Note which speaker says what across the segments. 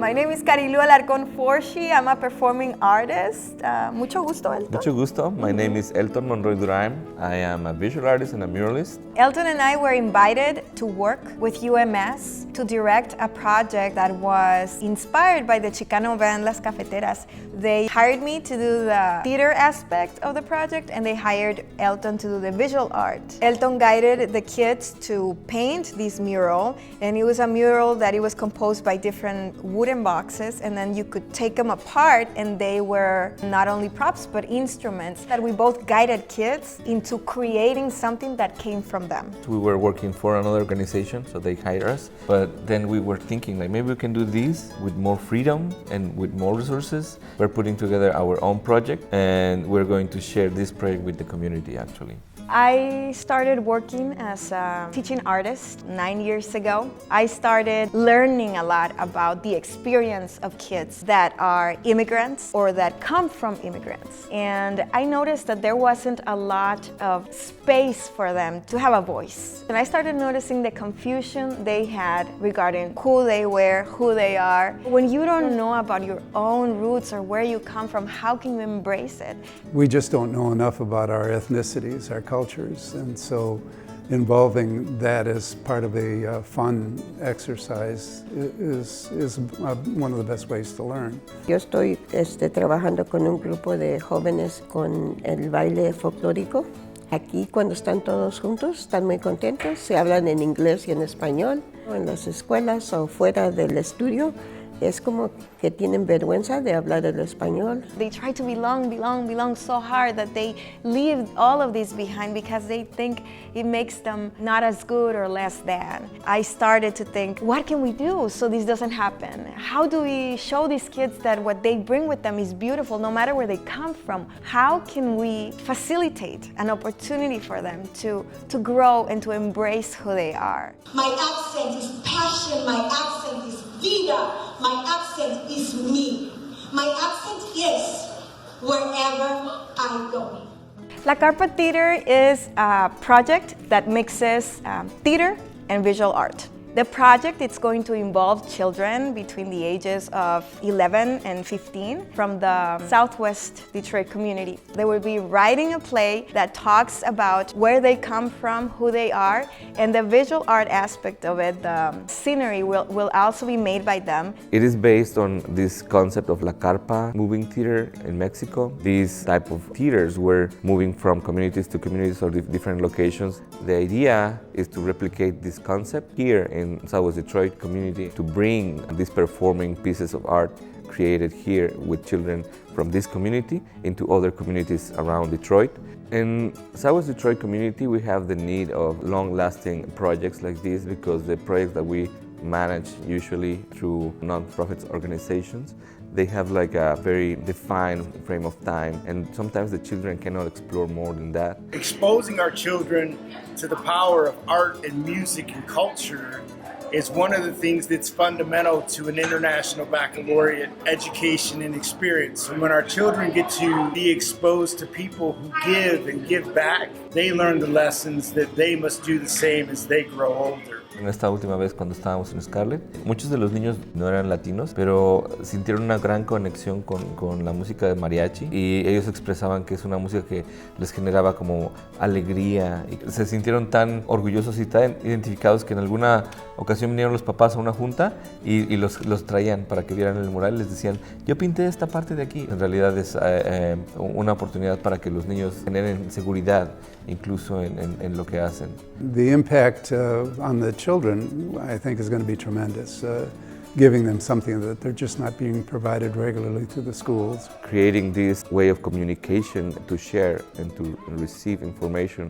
Speaker 1: My name is Carilu Alarcón Forshi. I'm a performing artist. Mucho gusto, Elton.
Speaker 2: Mucho gusto. My name is Elton Monroy Durán. I am a visual artist and a muralist.
Speaker 1: Elton and I were invited to work with UMS to direct a project that was inspired by the Chicano band Las Cafeteras. They hired me to do the theater aspect of the project, and they hired Elton to do the visual art. Elton guided the kids to paint this mural, and it was a mural that it was composed by different wooden boxes, and then you could take them apart, and they were not only props but instruments that we both guided kids into creating something that came from them.
Speaker 2: We were working for another organization, so they hired us, but then we were thinking like maybe we can do this with more freedom and with more resources. We're putting together our own project, and we're going to share this project with the community actually.
Speaker 1: I started working as a teaching artist 9 years ago. I started learning a lot about the experience of kids that are immigrants or that come from immigrants. And I noticed that there wasn't a lot of space for them to have a voice. And I started noticing the confusion they had regarding who they were, who they are. When you don't know about your own roots or where you come from, how can you embrace it?
Speaker 3: We just don't know enough about our ethnicities, our cultures, and so involving that as part of a fun exercise is one of the best ways to learn.
Speaker 4: Yo estoy trabajando con un grupo de jóvenes con el baile folclórico. Aquí cuando están todos juntos, están muy contentos, se hablan en inglés y en español. En las escuelas o fuera del estudio, es como que tienen vergüenza de hablar el español.
Speaker 1: They try to belong so hard that they leave all of this behind because they think it makes them not as good or less than. I started to think, what can we do so this doesn't happen? How do we show these kids that what they bring with them is beautiful no matter where they come from? How can we facilitate an opportunity for them to grow and to embrace who they are?
Speaker 5: My accent is passion, my accent is vida, my accent is me. My accent is wherever I go.
Speaker 1: La Carpa Theatre is a project that mixes theater and visual art. The project is going to involve children between the ages of 11 and 15 from the Southwest Detroit community. They will be writing a play that talks about where they come from, who they are, and the visual art aspect of it, the scenery will also be made by them.
Speaker 2: It is based on this concept of La Carpa moving theater in Mexico. These type of theaters were moving from communities to communities or different locations. The idea is to replicate this concept here in Southwest Detroit community, to bring these performing pieces of art created here with children from this community into other communities around Detroit. In Southwest Detroit community, we have the need of long-lasting projects like this because the projects that we manage usually through non-profit organizations, they have like a very defined frame of time, and sometimes the children cannot explore more than that.
Speaker 6: Exposing our children to the power of art and music and culture is one of the things that's fundamental to an international baccalaureate education and experience. And when our children get to be exposed to people who give and give back, they learn the lessons that they must do the same as they grow older.
Speaker 2: En esta última vez cuando estábamos en Scarlett, muchos de los niños no eran latinos, pero sintieron una gran conexión con la música de mariachi, y ellos expresaban que es una música que les generaba como alegría, y se sintieron tan orgullosos y tan identificados que en alguna ocasión vinieron los papás a una junta y los traían para que vieran el mural y les decían, yo pinté esta parte de aquí. En realidad es una oportunidad para que los niños generen seguridad incluso en lo que hacen.
Speaker 3: The impact on the children, I think, is going to be tremendous. Giving them something that they're just not being provided regularly to the schools.
Speaker 2: Creating this way of communication to share and to receive information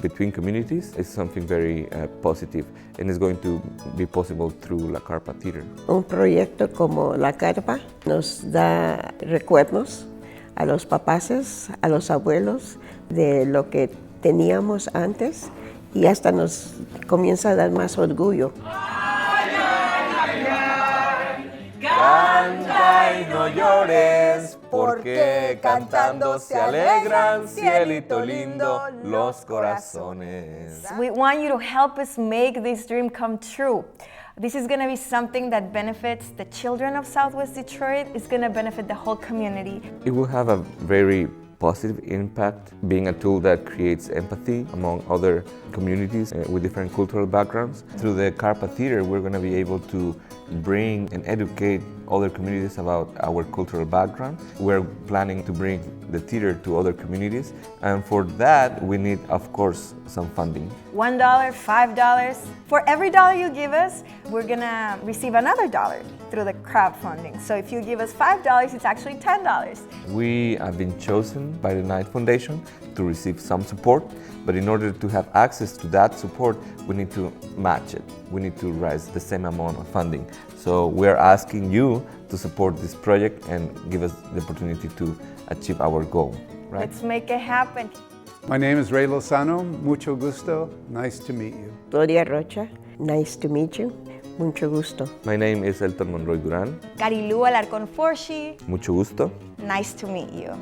Speaker 2: between communities is something very positive, and is going to be possible through La Carpa Theatre.
Speaker 4: Un proyecto como La Carpa nos da recuerdos a los papás, a los abuelos, de lo que teníamos antes, y hasta nos comienza a dar más orgullo.
Speaker 2: Canta y no llores, porque cantando se alegran, cielito lindo, los corazones.
Speaker 1: We want you to help us make this dream come true. This is going to be something that benefits the children of Southwest Detroit. It's going to benefit the whole community.
Speaker 2: It will have a very positive impact, being a tool that creates empathy among other communities with different cultural backgrounds. Through the Carpa Theatre, we're going to be able to bring and educate other communities about our cultural background. We're planning to bring the theater to other communities, and for that we need, of course, some funding.
Speaker 1: $1, $5. For every dollar you give us, we're gonna receive another dollar through the crowdfunding. So if you give us $5, it's actually $10.
Speaker 2: We have been chosen by the Knight Foundation to receive some support, but in order to have access to that support, we need to match it. We need to raise the same amount of funding. So we're asking you to support this project and give us the opportunity to achieve our goal. Right?
Speaker 1: Let's make it happen.
Speaker 3: My name is Ray Lozano. Mucho gusto. Nice to meet you.
Speaker 4: Gloria Rocha, nice to meet you. Mucho gusto.
Speaker 2: My name is Elton Monroy Duran.
Speaker 1: Carilu Alarcón Forshi,
Speaker 2: Mucho gusto.
Speaker 1: nice to meet you.